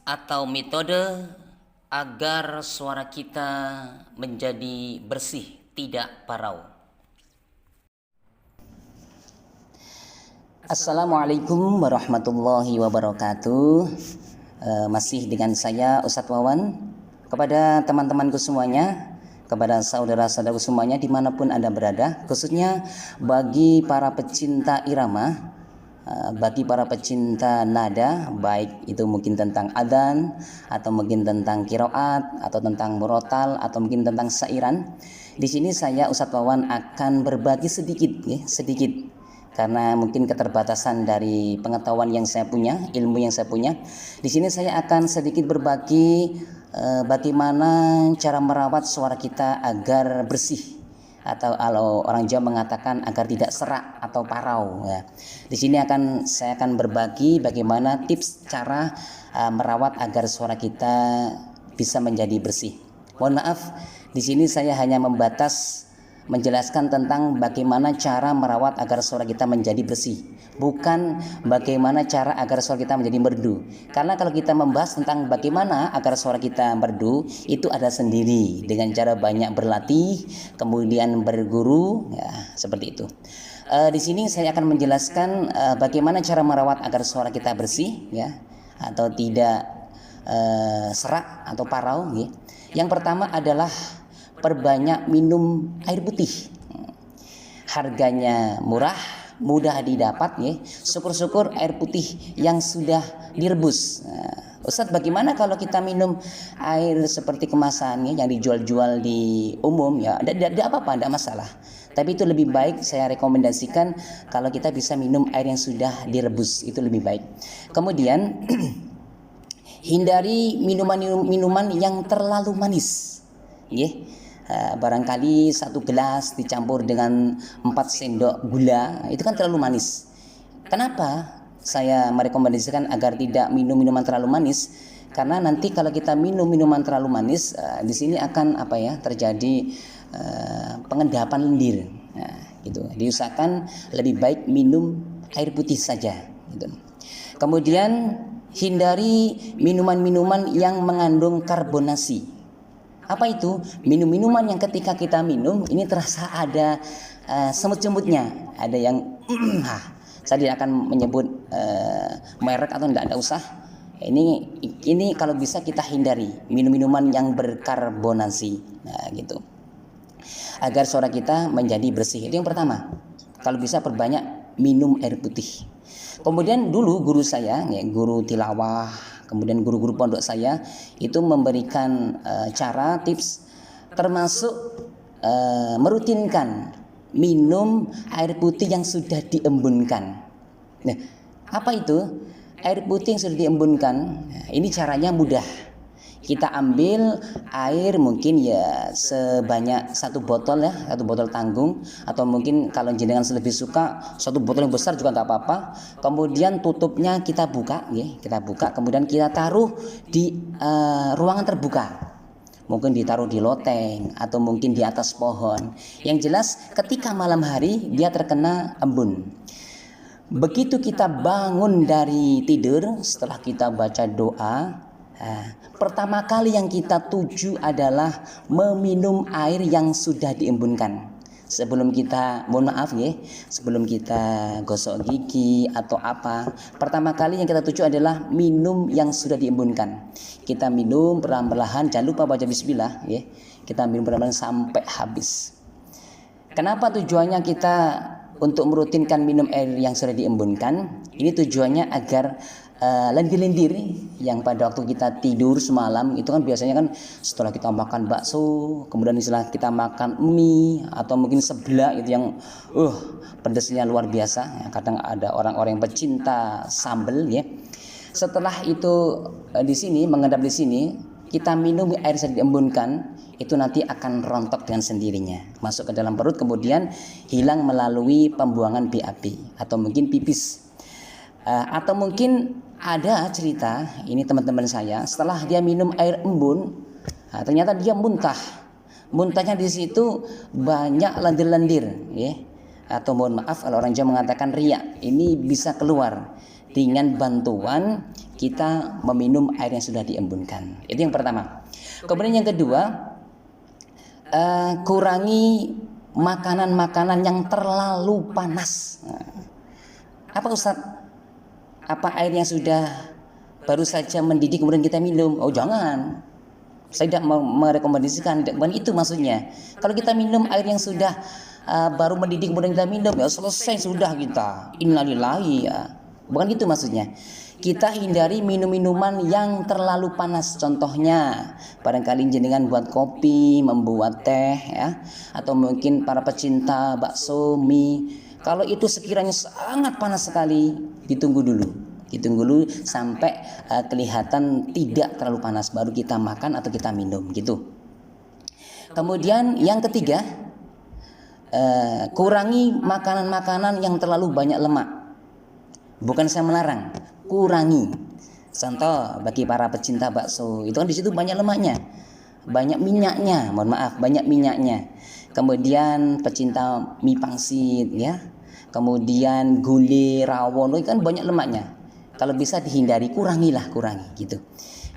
atau metode agar suara kita menjadi bersih, tidak parau. Assalamualaikum warahmatullahi wabarakatuh. Masih dengan saya Ustadz Wawan. Kepada teman-temanku semuanya, kepada saudara-saudaraku semuanya dimanapun Anda berada, khususnya bagi para pecinta irama, bagi para pecinta nada, baik itu mungkin tentang adzan, atau mungkin tentang qiraat, atau tentang murotal, atau mungkin tentang syairan. Di sini saya Ustadz Wawan akan berbagi sedikit, karena mungkin keterbatasan dari pengetahuan yang saya punya, ilmu yang saya punya. Di sini saya akan sedikit berbagi bagaimana cara merawat suara kita agar bersih, atau kalau orang Jawa mengatakan agar tidak serak atau parau. Ya. Di sini saya akan berbagi bagaimana tips cara merawat agar suara kita bisa menjadi bersih. Mohon maaf, di sini saya hanya menjelaskan tentang bagaimana cara merawat agar suara kita menjadi bersih, bukan bagaimana cara agar suara kita menjadi merdu. Karena kalau kita membahas tentang bagaimana agar suara kita merdu, itu ada sendiri dengan cara banyak berlatih, kemudian berguru, ya, seperti itu. Di sini saya akan menjelaskan bagaimana cara merawat agar suara kita bersih, ya, atau tidak serak atau parau. Ya. Yang pertama adalah perbanyak minum air putih. Harganya murah, mudah didapat, ya. Syukur-syukur air putih yang sudah direbus. Ustadz, bagaimana kalau kita minum air seperti kemasan, ya, yang dijual-jual di umum? Ya, tidak apa-apa, tidak masalah. Tapi itu lebih baik, saya rekomendasikan kalau kita bisa minum air yang sudah direbus, itu lebih baik. Kemudian hindari minuman yang terlalu manis, ya. Barangkali 1 gelas dicampur dengan 4 sendok gula, itu kan terlalu manis. Kenapa saya merekomendasikan agar tidak minum minuman terlalu manis? Karena nanti kalau kita minum minuman terlalu manis, di sini akan terjadi pengendapan lendir. Gitu. Diusahakan lebih baik minum air putih saja. Gitu. Kemudian hindari minuman-minuman yang mengandung karbonasi. Apa itu? Minum-minuman yang ketika kita minum ini terasa ada semut-semutnya, ada yang saya tidak akan menyebut merek atau tidak usah. Ini kalau bisa kita hindari minum-minuman yang berkarbonasi, gitu. Agar suara kita menjadi bersih. Itu yang pertama. Kalau bisa perbanyak minum air putih. Kemudian dulu guru saya, ya, guru tilawah, kemudian guru-guru pondok saya itu memberikan cara, tips, termasuk merutinkan minum air putih yang sudah diembunkan. Nah, apa itu? Air putih yang sudah diembunkan. Nah, ini caranya mudah. Kita ambil air mungkin ya sebanyak 1 botol, ya, 1 botol tanggung, atau mungkin kalau jenengan lebih suka 1 botol yang besar juga nggak apa-apa. Kemudian tutupnya kita buka, ya, kemudian kita taruh di ruangan terbuka. Mungkin ditaruh di loteng atau mungkin di atas pohon. Yang jelas ketika malam hari dia terkena embun. Begitu kita bangun dari tidur, setelah kita baca doa, pertama kali yang kita tuju adalah meminum air yang sudah diembunkan. Sebelum kita, sebelum kita gosok gigi atau apa, pertama kali yang kita tuju adalah minum yang sudah diembunkan. Kita minum perlahan-lahan, jangan lupa baca bismillah, ya. Kita minum perlahan-lahan sampai habis. Kenapa tujuannya kita untuk merutinkan minum air yang sudah diembunkan? Ini tujuannya agar lendir-lendir yang pada waktu kita tidur semalam itu kan biasanya kan setelah kita makan bakso, kemudian setelah kita makan mie atau mungkin seblak itu yang pedasnya luar biasa, ya, kadang ada orang-orang yang pecinta sambal, ya. Setelah itu mengendap di sini, kita minum air yang diembunkan, itu nanti akan rontok dengan sendirinya masuk ke dalam perut, kemudian hilang melalui pembuangan BAB atau mungkin pipis. Atau mungkin ada cerita, ini teman-teman saya, setelah dia minum air embun, ternyata dia muntah. Muntahnya di situ banyak lendir-lendir, ya. Atau mohon maaf kalau orang Jawa mengatakan riak, ini bisa keluar. dengan bantuan kita meminum air yang sudah diembunkan. Itu yang pertama. Kemudian yang kedua, kurangi makanan-makanan yang terlalu panas. Apa Ustaz? Apa air yang sudah baru saja mendidih kemudian kita minum? Oh jangan. Saya tidak merekomendasikan, bukan itu maksudnya. Kalau kita minum air yang sudah baru mendidih kemudian kita minum, ya selesai sudah kita. Innalillahi ya. Bukan itu maksudnya. Kita hindari minum-minuman yang terlalu panas. Contohnya, barangkali jenengan buat kopi, membuat teh ya, atau mungkin para pecinta bakso, mie. Kalau itu sekiranya sangat panas sekali, ditunggu dulu sampai kelihatan tidak terlalu panas, baru kita makan atau kita minum gitu. Kemudian yang ketiga, kurangi makanan-makanan yang terlalu banyak lemak. Bukan saya melarang, kurangi. Contoh bagi para pecinta bakso, itu kan di situ banyak lemaknya, banyak minyaknya. Banyak minyaknya. Kemudian pecinta mie pangsit ya, kemudian gulai, rawon, itu kan banyak lemaknya. Kalau bisa dihindari, kurangi gitu,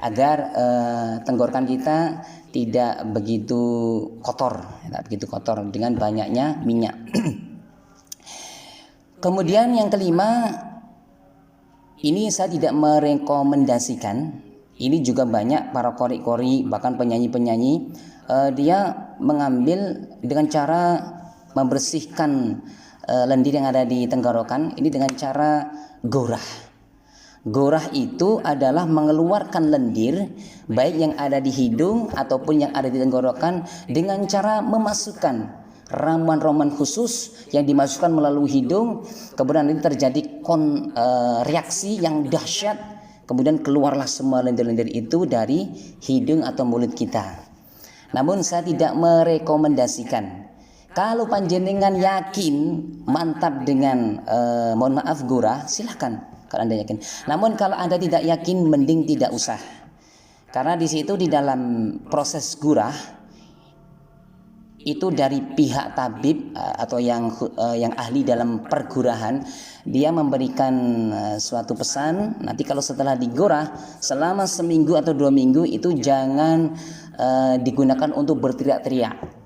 agar tenggorokan kita tidak begitu kotor dengan banyaknya minyak. Kemudian yang kelima, ini saya tidak merekomendasikan. Ini juga banyak para qori, bahkan penyanyi-penyanyi, dia mengambil dengan cara membersihkan lendir yang ada di tenggorokan ini dengan cara gorah. Gorah itu adalah mengeluarkan lendir baik yang ada di hidung ataupun yang ada di tenggorokan dengan cara memasukkan ramuan-ramuan khusus yang dimasukkan melalui hidung. Kemudian ini terjadi reaksi yang dahsyat, kemudian keluarlah semua lendir-lendir itu dari hidung atau mulut kita. Namun saya tidak merekomendasikan. Kalau panjenengan yakin mantap dengan gorah, silahkan kalau Anda yakin. Namun kalau Anda tidak yakin, mending tidak usah. Karena di situ di dalam proses gurah itu dari pihak tabib atau yang ahli dalam pergurahan, dia memberikan suatu pesan. Nanti kalau setelah digorah selama seminggu atau 2 minggu itu jangan digunakan untuk berteriak-teriak,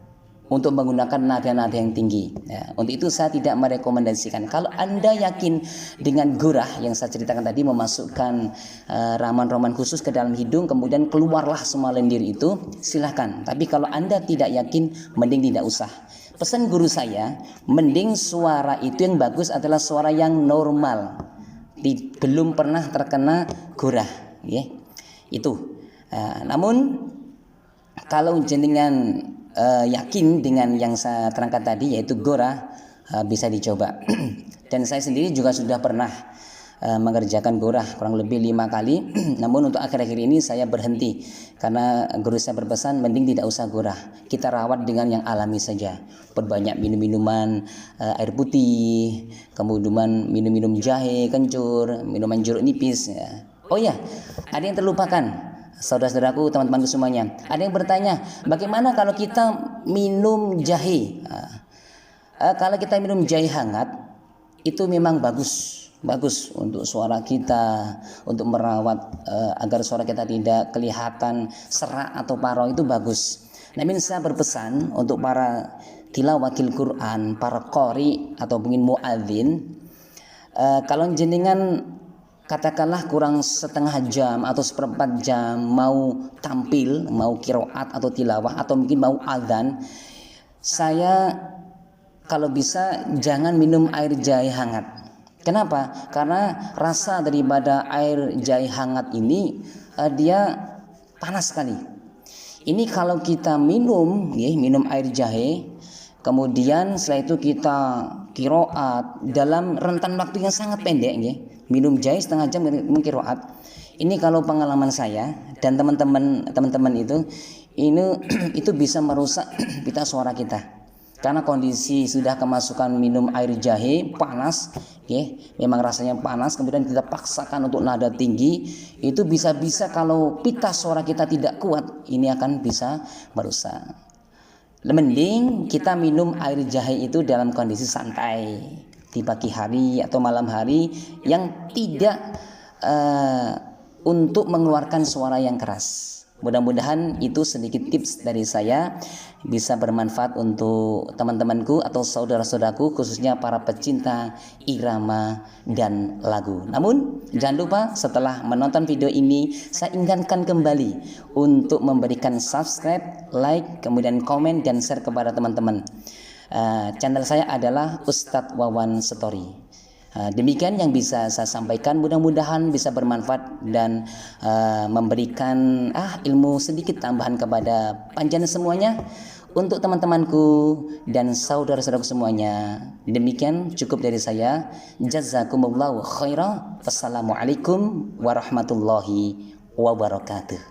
untuk menggunakan nada-nada yang tinggi ya. Untuk itu saya tidak merekomendasikan. Kalau Anda yakin dengan gurah yang saya ceritakan tadi, memasukkan ramuan-ramuan khusus ke dalam hidung kemudian keluarlah semua lendir itu, silahkan. Tapi kalau Anda tidak yakin, mending tidak usah. Pesan guru saya, mending suara itu yang bagus adalah suara yang normal, belum pernah terkena gurah ya. Itu namun kalau jenengan yakin dengan yang saya terangkan tadi, yaitu gorah, bisa dicoba. Dan saya sendiri juga sudah pernah mengerjakan gorah kurang lebih 5 kali. Namun untuk akhir-akhir ini saya berhenti karena guru saya berpesan mending tidak usah gorah, kita rawat dengan yang alami saja. Perbanyak minum-minuman air putih, kemudian minum-minum jahe kencur, minuman jeruk nipis ya. Oh ya, ada yang terlupakan. Saudara-saudaraku, teman-temanku semuanya, ada yang bertanya, bagaimana kalau kita minum jahe? Kalau kita minum jahe hangat, itu memang bagus untuk suara kita, untuk merawat agar suara kita tidak kelihatan serak atau parau, itu bagus. Namun saya berpesan untuk para tilawahil Quran, para qori atau mungkin muadzin, kalau jenengan katakanlah kurang setengah jam atau 1/4 jam mau tampil, mau qiraat atau tilawah atau mungkin mau azan, saya kalau bisa jangan minum air jahe hangat. Kenapa? Karena rasa daripada air jahe hangat ini dia panas sekali. Ini kalau kita minum air jahe, kemudian setelah itu kita qiraat dalam rentan waktu yang sangat pendek minum jahe setengah jam mengqiraat. Ini kalau pengalaman saya dan teman-teman itu bisa merusak pita suara kita. Karena kondisi sudah kemasukan minum air jahe panas, memang rasanya panas, kemudian kita paksakan untuk nada tinggi, itu bisa-bisa kalau pita suara kita tidak kuat, ini akan bisa merusak. Mending kita minum air jahe itu dalam kondisi santai. di pagi hari atau malam hari yang tidak untuk mengeluarkan suara yang keras. Mudah-mudahan itu sedikit tips dari saya bisa bermanfaat untuk teman-temanku atau saudara-saudaraku, khususnya para pecinta irama dan lagu. Namun jangan lupa setelah menonton video ini, saya ingatkan kembali untuk memberikan subscribe, like, kemudian komen dan share kepada teman-teman. Channel saya adalah Ustadz Wawan Story. Demikian yang bisa saya sampaikan, mudah-mudahan bisa bermanfaat dan memberikan ilmu sedikit tambahan kepada panjenengan semuanya, untuk teman-temanku dan saudara-saudaraku semuanya. Demikian cukup dari saya. Jazakumullahu khairan. Wassalamualaikum warahmatullahi wabarakatuh.